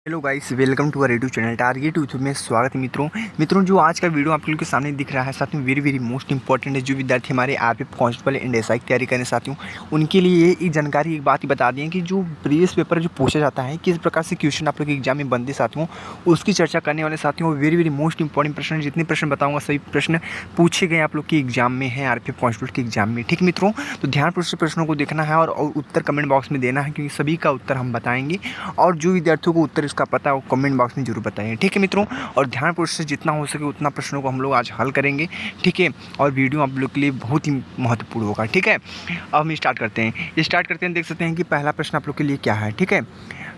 Hello guys, welcome to our YouTube channel Target YouTube में स्वागत है मित्रों जो आज का वीडियो आप लोगों के सामने दिख रहा है साथियों, वेरी वेरी मोस्ट इंपॉर्टेंट है। जो विद्यार्थी हमारे आरपीएफ कांस्टेबल एंड एसआई की तैयारी करें साथियों, उनके लिए ये एक जानकारी एक बात ही बता दी है कि जो प्रीवियस पेपर जो पूछा जाता है, किस प्रकार से क्वेश्चन आप लोग के एग्जाम में बनते साथियों, उसकी चर्चा करने वाले साथियों। वेरी वेरी मोस्ट इंपॉर्टेंट प्रश्न, जितने प्रश्न बताऊँगा सभी प्रश्न पूछे गए आप लोग के एग्जाम में है, आरपीएफ कांस्टेबल के एग्जाम में। ठीक मित्रों, तो ध्यानपूर्वक से प्रश्नों को देखना है और उत्तर कमेंट बॉक्स में देना है, क्योंकि सभी का उत्तर हम बताएंगे। और जो विद्यार्थियों को उत्तर इसका पता है वो कमेंट बॉक्स में जरूर बताइए। ठीक है मित्रों, और ध्यानपूर्वक से जितना हो सके उतना प्रश्नों को हम लोग आज हल करेंगे। ठीक है, और वीडियो आप लोग के लिए बहुत ही महत्वपूर्ण होगा। ठीक है, अब हम स्टार्ट करते हैं। देख सकते हैं कि पहला प्रश्न आप लोग के लिए क्या है। ठीक है,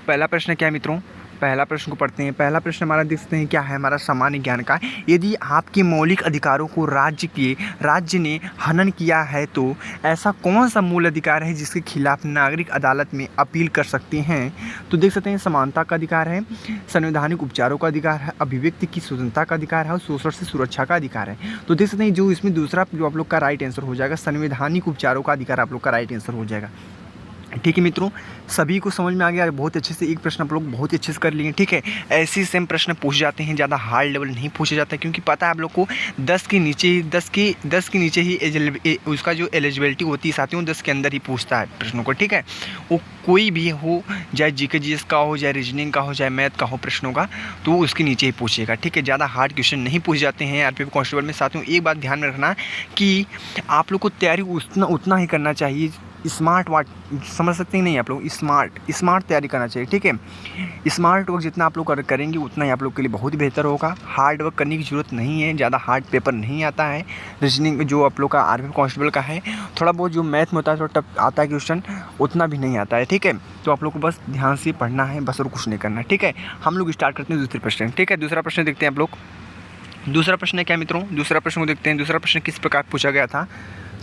पहला प्रश्न क्या है मित्रों, पहला प्रश्न को पढ़ते हैं। पहला प्रश्न हमारा देख सकते हैं क्या है, हमारा सामान्य ज्ञान का। यदि आपके मौलिक अधिकारों को राज्य ने हनन किया है तो ऐसा कौन सा मूल अधिकार है जिसके खिलाफ नागरिक अदालत में अपील कर सकते हैं। तो देख सकते हैं समानता का अधिकार है, संवैधानिक उपचारों का अधिकार है, अभिव्यक्ति की स्वतंत्रता का अधिकार है और शोषण से सुरक्षा का अधिकार है। तो देख सकते हैं जो इसमें दूसरा जो आप लोग का राइट आंसर हो जाएगा, संवैधानिक उपचारों का अधिकार आप लोग का राइट आंसर हो जाएगा। ठीक है मित्रों, सभी को समझ में आ गया बहुत अच्छे से। एक प्रश्न आप लोग बहुत अच्छे से कर लिए। ठीक है, ऐसे सेम प्रश्न पूछे जाते हैं, ज़्यादा हार्ड लेवल नहीं पूछे जाता, क्योंकि पता है आप लोग को 10 के नीचे ही उसका जो एलिजिबिलिटी होती है साथियों, 10 के अंदर ही पूछता है प्रश्नों को। ठीक है, वो कोई भी हो, चाहे जीके जीएस का हो, चाहे रीजनिंग का हो, चाहे मैथ का हो प्रश्नों का, तो वो उसके नीचे ही पूछेगा। ठीक है, ज़्यादा हार्ड क्वेश्चन नहीं पूछे जाते हैं आरपीएफ कांस्टेबल में साथियों। एक बात ध्यान में रखना कि आप लोग को तैयारी उतना ही करना चाहिए। स्मार्ट वर्क समझ सकते हैं नहीं आप लोग, स्मार्ट तैयारी करना चाहिए। ठीक है, स्मार्ट वर्क जितना आप लोग करेंगे उतना ही आप लोग के लिए बहुत ही बेहतर होगा। हार्ड वर्क करने की ज़रूरत नहीं है, ज़्यादा हार्ड पेपर नहीं आता है। रीजनिंग जो आप लोग का आरपीएफ कांस्टेबल का है, थोड़ा बहुत जो मैथ में होता है थोड़ा टफ आता है क्वेश्चन, उतना भी नहीं आता है। ठीक है, तो आप लोग को बस ध्यान से पढ़ना है बस, और कुछ नहीं करना है। ठीक है, हम लोग स्टार्ट करते हैं दूसरे प्रश्न। ठीक है, दूसरा प्रश्न देखते हैं आप लोग। दूसरा प्रश्न है क्या मित्रों, दूसरा प्रश्न को देखते हैं। दूसरा प्रश्न किस प्रकार पूछा गया था।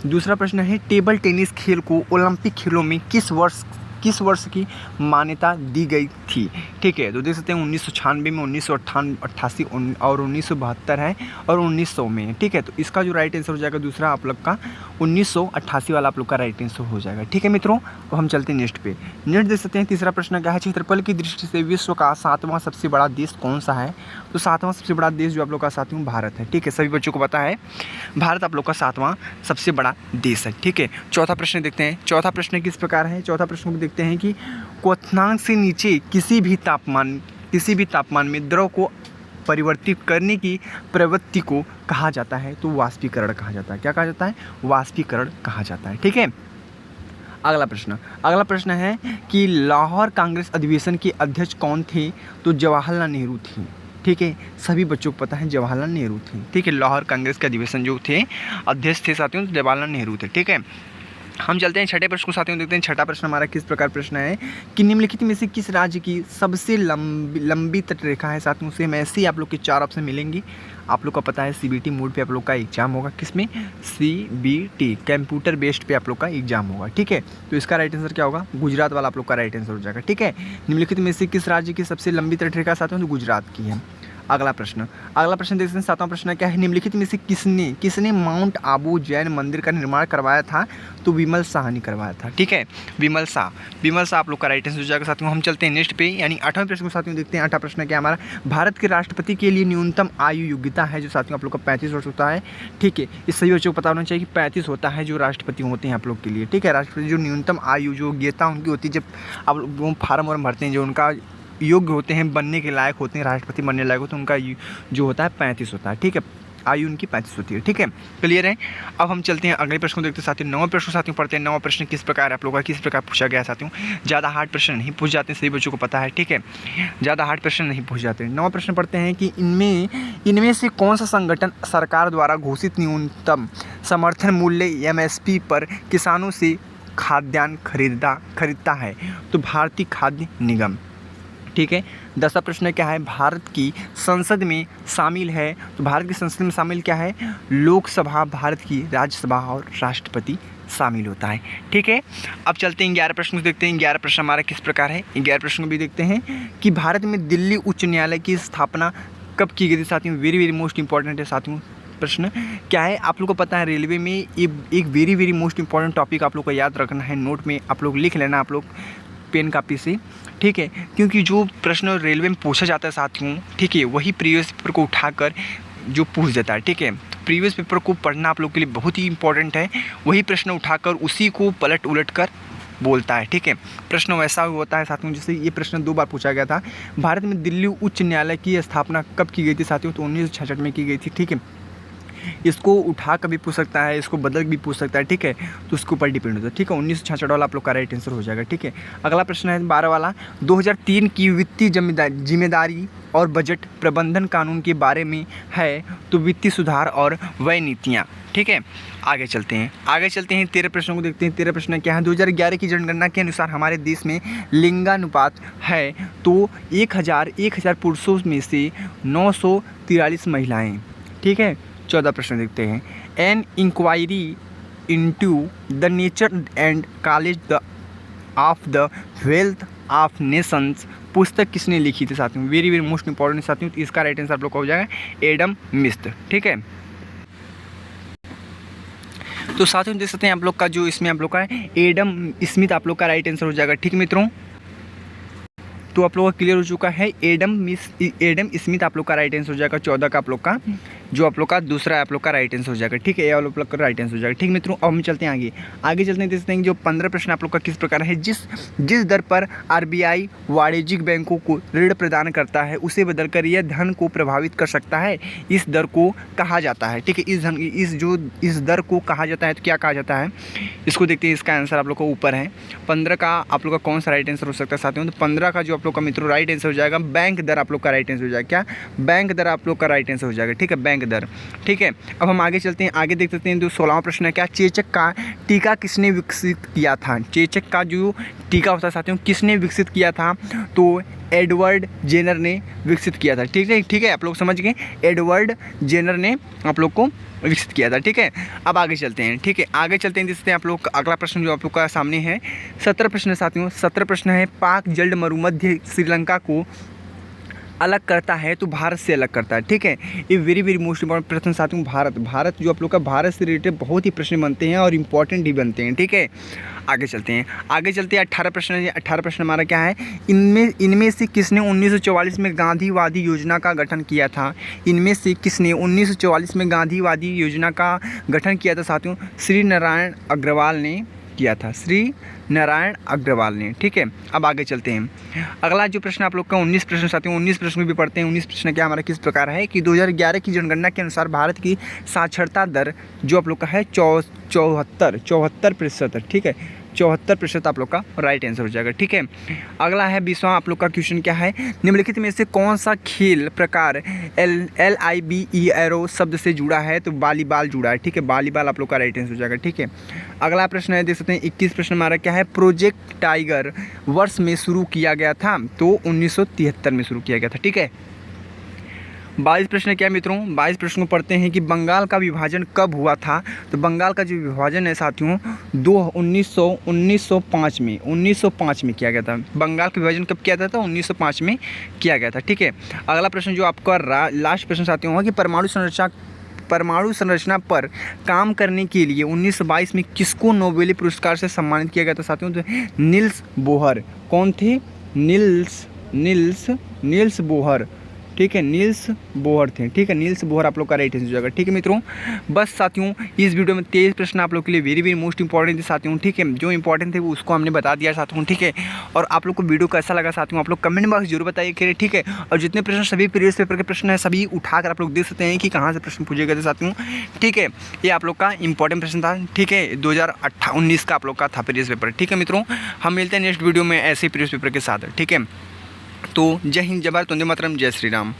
दूसरा प्रश्न है, टेबल टेनिस खेल को ओलंपिक खेलों में किस वर्ष की मान्यता दी गई थी। ठीक है, तो देख सकते हैं 1996 में, 1988 और 1972 है और 1900 में। ठीक है, तो इसका जो राइट आंसर हो जाएगा दूसरा आप लोग का 1988 वाला आप लोग का राइट आंसर हो जाएगा। ठीक है मित्रों, तो हम चलते हैं नेक्स्ट पे। नेक्स्ट देख सकते हैं तीसरा प्रश्न क्या है, क्षेत्रफल की दृष्टि से विश्व का 7वां सबसे बड़ा देश कौन सा है। तो 7वां सबसे बड़ा देश जो आप लोग का साथियों भारत है। ठीक है, सभी बच्चों को पता है भारत आप लोग का 7वां सबसे बड़ा देश है। ठीक है, चौथा प्रश्न देखते हैं। चौथा प्रश्न किस प्रकार है, चौथा प्रश्न को देखते हैं कि क्वथनांक से नीचे किसी भी तापमान में द्रव को परिवर्तित करने की प्रवृत्ति को कहा जाता है। तो वाष्पीकरण कहा जाता है। क्या कहा जाता है, वाष्पीकरण कहा जाता है। ठीक है, अगला प्रश्न है कि लाहौर कांग्रेस अधिवेशन के अध्यक्ष कौन थे। तो जवाहरलाल नेहरू थे। ठीक है, सभी बच्चों को पता है जवाहरलाल नेहरू थे। ठीक है, लाहौर कांग्रेस के अधिवेशन जो थे अध्यक्ष थे साथियों, तो जवाहरलाल नेहरू थे। ठीक है, हम चलते हैं छठे प्रश्न को साथियों देखते हैं। छठा प्रश्न हमारा किस प्रकार प्रश्न है कि निम्नलिखित में से किस राज्य की सबसे लंबी तटरेखा है साथियों। से ऐसे ही आप लोग के 4 ऑप्शन मिलेंगे। आप लोग का पता है सीबीटी मोड पे आप लोग का एग्जाम होगा, किसमें, सीबीटी कंप्यूटर बेस्ड पे आप लोग का एग्जाम होगा। ठीक है, तो इसका राइट आंसर क्या होगा, गुजरात वाला आप लोग का राइट आंसर हो जाएगा। ठीक है, निम्नलिखित में से किस राज्य की सबसे लंबी तटरेखा साथियों, तो गुजरात की है। अगला प्रश्न देख सकते हैं। 7वां प्रश्न क्या है, निम्नलिखित में से किसने माउंट आबू जैन मंदिर का निर्माण करवाया था। तो विमल शाह ने करवाया था। ठीक है, विमल शाह आप लोग का राइट आंसर हो जाएगा साथियों। हम चलते हैं नेक्स्ट पे, यानी 8वें प्रश्न को साथियों देखते हैं। 8वां प्रश्न क्या हमारा, भारत के राष्ट्रपति के लिए न्यूनतम आयु योग्यता है जो साथियों आप लोग का 35 वर्ष होता है। ठीक है, इस सभी बच्चों को पता होना चाहिए कि 35 होता है जो राष्ट्रपति होते हैं आप लोग के लिए। ठीक है, राष्ट्रपति जो न्यूनतम आयु जो योग्यता उनकी होती है, जब आप लोग फार्म वार्म भरते हैं, जो उनका योग्य होते हैं, बनने के लायक होते हैं, राष्ट्रपति बनने लायक होते हैं, उनका जो होता है 35 होता है। ठीक है, आयु उनकी 35 होती है। ठीक है, क्लियर है। अब हम चलते हैं अगले प्रश्न को देखते हैं साथियों। 9वें प्रश्न साथियों पढ़ते हैं। 9वां प्रश्न किस प्रकार आप लोगों का किस प्रकार पूछा गया साथियों। ज़्यादा हार्ड प्रश्न नहीं पूछ जाते, सभी बच्चों को पता है। ठीक है, ज़्यादा हार्ड प्रश्न नहीं पूछ जाते। 9वां प्रश्न पढ़ते हैं कि इनमें से कौन सा संगठन सरकार द्वारा घोषित न्यूनतम समर्थन मूल्य एमएसपी पर किसानों से खाद्यान्न खरीदता है। तो भारतीय खाद्य निगम। ठीक है, 10वां प्रश्न क्या है, भारत की संसद में शामिल है। तो भारत की संसद में शामिल क्या है, लोकसभा, भारत की राज्यसभा और राष्ट्रपति शामिल होता है। ठीक है, अब चलते हैं 11 प्रश्न को देखते हैं। 11 प्रश्न हमारा किस प्रकार है, 11 प्रश्न को भी देखते हैं कि भारत में दिल्ली उच्च न्यायालय की स्थापना कब की गई थी साथियों। वेरी वेरी मोस्ट इंपॉर्टेंट है साथियों। प्रश्न क्या है, आप लोग को पता है रेलवे में एक very very most important topic आप लोग को याद रखना है, नोट में आप लोग लिख लेना। आप लोग पेन कापी से, ठीक है, क्योंकि जो प्रश्न रेलवे में पूछा जाता है साथियों, ठीक है, वही प्रीवियस पेपर को उठाकर जो पूछ देता है, ठीक है। प्रीवियस पेपर को पढ़ना आप लोग के लिए बहुत ही इंपॉर्टेंट है, वही प्रश्न उठाकर उसी को पलट उलट कर बोलता है, ठीक है। प्रश्न वैसा होता है साथियों, जैसे ये प्रश्न 2 बार पूछा गया था, भारत में दिल्ली उच्च न्यायालय की स्थापना कब की गई थी साथियों, तो 1966 में की गई थी, ठीक है। इसको उठा कर भी पूछ सकता है, इसको बदल भी पूछ सकता है, ठीक है, तो उसके ऊपर डिपेंड होता है, ठीक है। 1966 वाला आप लोग का राइट आंसर हो जाएगा, ठीक है। अगला प्रश्न है 12 वाला, 2003 की वित्तीय जिम्मेदारी और बजट प्रबंधन कानून के बारे में है, तो वित्तीय सुधार और व्यय नीतियाँ, ठीक है। आगे चलते हैं 13 प्रश्नों को देखते हैं। 13 प्रश्न क्या है, 2011 की जनगणना के अनुसार हमारे देश में लिंगानुपात है तो 1000 पुरुषों में से 943 महिलाएं, ठीक है। 14 प्रश्न देखते हैं, an inquiry into the nature and college of the wealth of nations पुस्तक किसने लिखी थी साथियों, वेरी वेरी मोस्ट इंपॉर्टेंट साथियों, तो इसका राइट आंसर आप लोग का हो जाएगा एडम स्मिथ, ठीक है। तो साथियों देख सकते हैं आप लोग का जो इसमें आप लोग का एडम स्मिथ आप लोग का राइट आंसर हो जाएगा, ठीक मित्रों। तो आप लोग का क्लियर हो चुका है, एडम स्मिथ आप लोग का राइट आंसर हो जाएगा। 14 का आप लोग का जो आप लोग का दूसरा आप लोग का राइट आंसर हो जाएगा, ठीक है, ये आप लोग का राइट आंसर हो जाएगा, ठीक मित्रों। अब हम चलते हैं आगे चलते हैं, देखते हैं जो 15 प्रश्न आप लोग का किस प्रकार है, जिस दर पर आरबीआई वाणिज्यिक बैंकों को ऋण प्रदान करता है उसे बदलकर यह धन को प्रभावित कर सकता है, इस दर को कहा जाता है, ठीक है। इस दर को कहा जाता है तो क्या कहा जाता है, इसको देखते हैं। इसका आंसर आप लोग का ऊपर है। 15 का आप लोग का कौन सा राइट आंसर हो सकता है साथियों, तो 15 का जो आप लोग का मित्रों राइट आंसर हो जाएगा बैंक दर आप लोग का राइट आंसर हो जाएगा, क्या बैंक दर आप लोग का राइट आंसर हो जाएगा, ठीक है, बैंक दर, ठीक है। अब हम आगे चलते हैं, आगे देख सकते हैं जो 16वां प्रश्न है, क्या चेचक का टीका किसने विकसित किया था, चेचक का जो टीका होता है साथियों किसने विकसित किया था, तो एडवर्ड जेनर ने विकसित किया था, ठीक है, आप लोग समझ गए, एडवर्ड जेनर ने आप लोग को विकसित किया था, ठीक है। अब आगे चलते हैं, ठीक है, आगे चलते हैं, देखते हैं आप लोग अगला प्रश्न जो आप लोग का सामने है 17 प्रश्न साथियों। 17 प्रश्न है, पाक जल मरुमध्य श्रीलंका को अलग करता है तो भारत से अलग करता है, ठीक है। ये वेरी वेरी मोस्ट इंपॉर्टेंट प्रश्न साथियों। भारत जो आप लोग का भारत से रिलेटेड बहुत ही प्रश्न बनते हैं और इंपॉर्टेंट ही बनते हैं, ठीक है। आगे चलते हैं 18 प्रश्न है। 18 प्रश्न हमारा क्या है, इनमें से किसने 1944 में गांधीवादी योजना का गठन किया था, इनमें से किसने 1944 में गांधीवादी योजना का गठन किया था साथियों, श्री नारायण अग्रवाल ने किया था, श्री नारायण अग्रवाल ने, ठीक है। अब आगे चलते हैं, अगला जो प्रश्न आप लोग का 19 प्रश्न साथियों, 19 प्रश्न भी पढ़ते हैं। 19 प्रश्न क्या हमारा किस प्रकार है कि 2011 की जनगणना के अनुसार भारत की साक्षरता दर जो आप लोग का है 74%, ठीक है, 74% आप लोग का राइट आंसर हो जाएगा, ठीक है। अगला है 20वां आप लोग का क्वेश्चन क्या है, निम्नलिखित में से कौन सा खेल प्रकार LIBE एरो शब्द से जुड़ा है, तो वॉलीबॉल जुड़ा है, ठीक है, वॉलीबॉल आप लोग का राइट आंसर हो जाएगा, ठीक है। अगला प्रश्न है देख सकते हैं 21 प्रश्न हमारा क्या है, प्रोजेक्ट टाइगर वर्ष में शुरू किया गया था, तो 1973 में शुरू किया गया था, ठीक है। 22 प्रश्न क्या मित्रों, 22 प्रश्न को पढ़ते हैं कि बंगाल का विभाजन कब हुआ था, तो बंगाल का जो विभाजन है साथियों 1905 में किया गया था। बंगाल का विभाजन कब किया था, 1905 में किया गया था, ठीक है। अगला प्रश्न जो आपका लास्ट प्रश्न साथियों होगा कि परमाणु संरचना पर काम करने के लिए 1922 में किसको नोबेल पुरस्कार से सम्मानित किया गया था साथियों, तो नील्स बोहर। कौन थे, नील्स बोहर, ठीक है, नील्स बोहर थे, ठीक है, नील्स बोहर आप लोग का राइट आंसर हो जाएगा, ठीक है मित्रों। बस साथियों इस वीडियो में 23 प्रश्न आप लोग के लिए वेरी वेरी मोस्ट इंपॉर्टेंट थे साथियों, ठीक है, जो इंपॉर्टेंट थे वो उसको हमने बता दिया साथियों, ठीक है। और आप लोग को वीडियो कैसा लगा साथियों आप लोग कमेंट बॉक्स जरूर बताइए, करें, ठीक है। और जितने प्रश्न सभी प्रीवियस पेपर के प्रश्न है सभी उठाकर आप लोग देख सकते हैं कि कहाँ से प्रश्न पूछे गए थे साथियों, ठीक है। ये आप लोग का इंपॉर्टेंट प्रश्न था, ठीक है, 2019 का आप लोग का था प्रीवियस पेपर, ठीक है मित्रों। हम मिलते हैं नेक्स्ट वीडियो में ऐसे प्रीवियस पेपर के साथ, ठीक है। तो जय हिंद, जय भारत, वंदे मातरम, जय श्री राम।